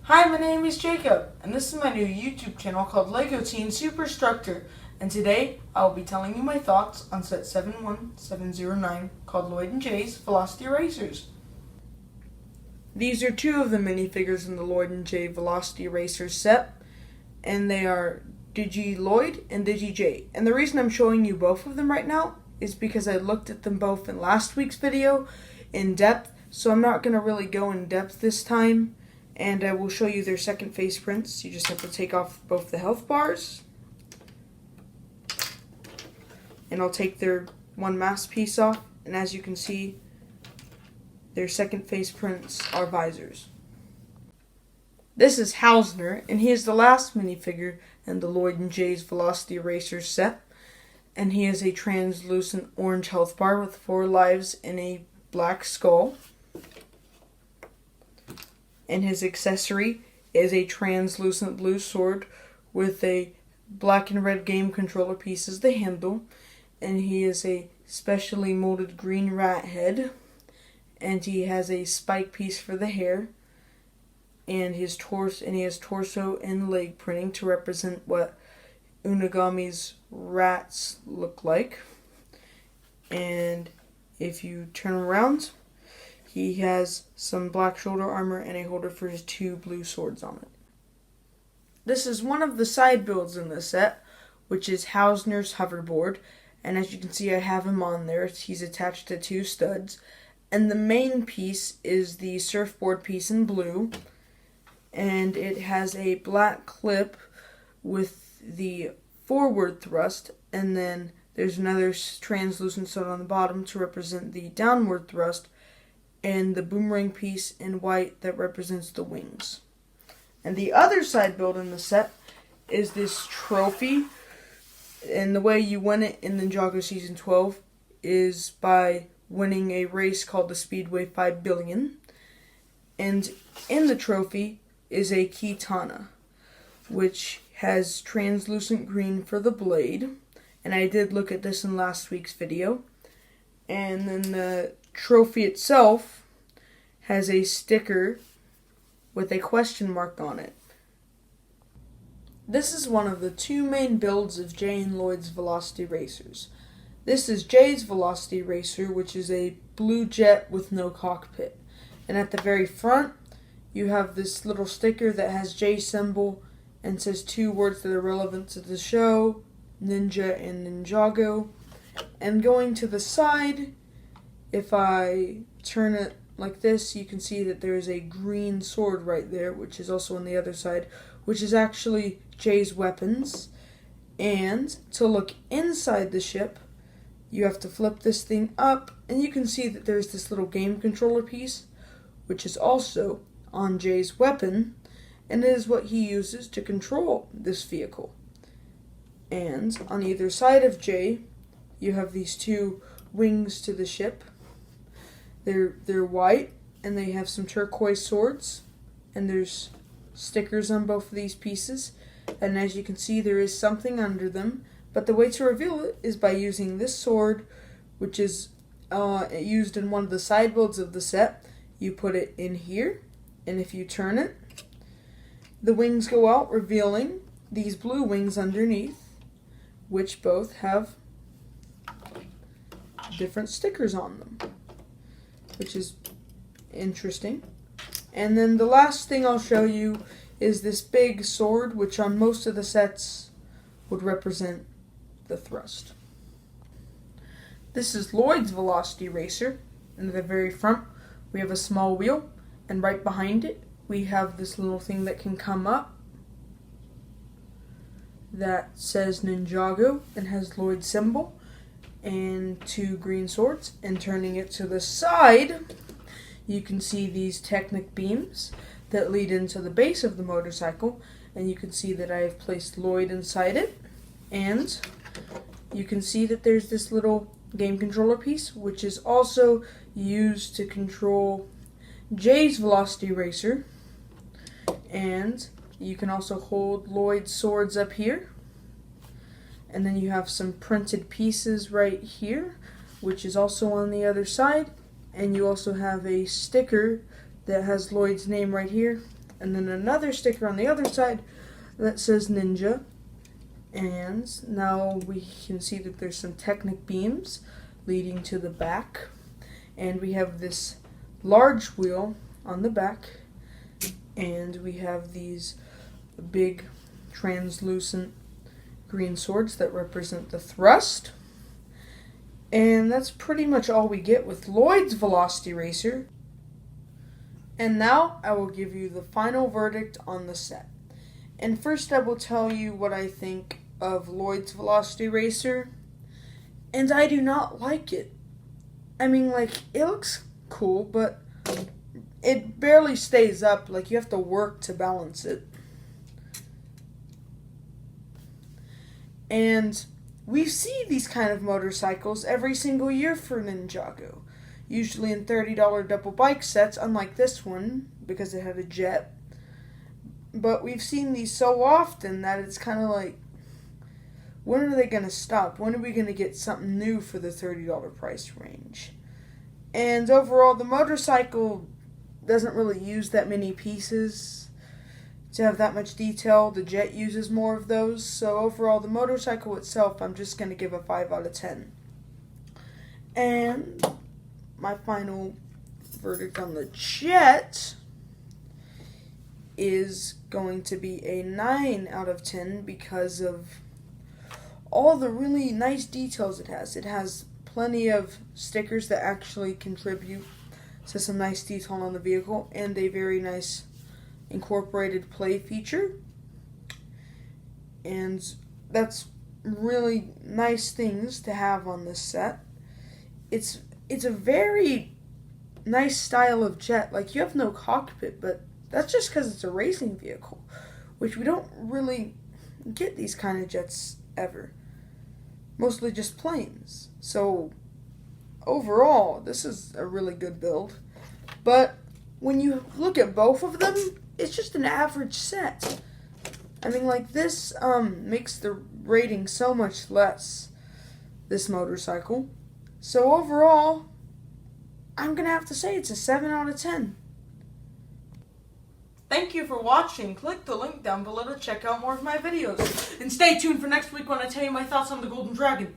Hi, my name is Jacob, and this is my new YouTube channel called LEGO Teen Superstructure. And today, I'll be telling you my thoughts on set 71709 called Lloyd and Jay's Velocity Racers. These are two of the minifigures in the Lloyd and Jay Velocity Racers set, and they are Digi Lloyd and Digi Jay. And the reason I'm showing you both of them right now is because I looked at them both in last week's video in depth, so I'm not going to really go in depth this time. And I will show you their second face prints. You just have to take off both the health bars. And I'll take their one mask piece off. And as you can see, their second face prints are visors. This is Hausner, and he is the last minifigure in the Lloyd and Jay's Velocity Racers set. And he has a translucent orange health bar with 4 lives and a black skull. And his accessory is a translucent blue sword with a black and red game controller piece as the handle. And he is a specially molded green rat head. And he has a spike piece for the hair. And he has torso and leg printing to represent what Unagami's rats look like. And if you turn around, he has some black shoulder armor and a holder for his 2 blue swords on it. This is one of the side builds in the set, which is Hausner's hoverboard. And as you can see, I have him on there. He's attached to 2 studs. And the main piece is the surfboard piece in blue. And it has a black clip with the forward thrust. And then there's another translucent stud on the bottom to represent the downward thrust. And the boomerang piece in white that represents the wings. And the other side build in the set is this trophy. And the way you win it in Ninjago Season 12 is by winning a race called the Speedway 5 Billion. And in the trophy is a katana, which has translucent green for the blade. And I did look at this in last week's video. And then the trophy itself has a sticker with a question mark on it. This is one of the 2 main builds of Jay and Lloyd's Velocity Racers. This is Jay's Velocity Racer, which is a blue jet with no cockpit. And at the very front, you have this little sticker that has Jay's symbol and says 2 words that are relevant to the show, Ninja and Ninjago. And going to the side, if I turn it like this, you can see that there is a green sword right there, which is also on the other side, which is actually Jay's weapons. And to look inside the ship, you have to flip this thing up, and you can see that there's this little game controller piece, which is also on Jay's weapon, and it is what he uses to control this vehicle. And on either side of Jay, you have these 2 wings to the ship. They're white, and they have some turquoise swords, and there's stickers on both of these pieces. And as you can see, there is something under them, but the way to reveal it is by using this sword, which is used in one of the side builds of the set. You put it in here, and if you turn it, the wings go out, revealing these blue wings underneath, which both have different stickers on them, which is interesting. And then the last thing I'll show you is this big sword, which on most of the sets would represent the thrust. This is Lloyd's Velocity Racer, and at the very front we have a small wheel, and right behind it we have this little thing that can come up that says Ninjago and has Lloyd's symbol and 2 green swords. And turning it to the side, you can see these Technic beams that lead into the base of the motorcycle, and you can see that I have placed Lloyd inside it. And you can see that there's this little game controller piece, which is also used to control Jay's Velocity Racer. And you can also hold Lloyd's swords up here. And then you have some printed pieces right here, which is also on the other side. And you also have a sticker that has Lloyd's name right here, and then another sticker on the other side that says Ninja. And now we can see that there's some Technic beams leading to the back. And we have this large wheel on the back. And we have these big translucent green swords that represent the thrust. And that's pretty much all we get with Lloyd's Velocity Racer. And now I will give you the final verdict on the set. And first I will tell you what I think of Lloyd's Velocity Racer. And I do not like it. I mean, like, it looks cool, but it barely stays up. Like, you have to work to balance it. And we see these kind of motorcycles every single year for Ninjago. Usually in $30 double bike sets, unlike this one, because it had a jet. But we've seen these so often that it's kind of like, when are they going to stop? When are we going to get something new for the $30 price range? And overall, the motorcycle doesn't really use that many pieces to have that much detail. The jet uses more of those. So overall, the motorcycle itself, I'm just going to give a 5 out of 10. And my final verdict on the jet is going to be a 9 out of 10 because of all the really nice details it has. It has plenty of stickers that actually contribute to some nice detail on the vehicle, and a very nice incorporated play feature. And that's really nice things to have on this set. It's a very nice style of jet. Like, you have no cockpit, but that's just because it's a racing vehicle, which we don't really get these kind of jets ever. Mostly just planes. So overall, this is a really good build. But when you look at both of them, it's just an average set. I mean, like, this makes the rating so much less, this motorcycle. So overall, I'm going to have to say it's a 7 out of 10. Thank you for watching. Click the link down below to check out more of my videos. And stay tuned for next week when I tell you my thoughts on the Golden Dragon.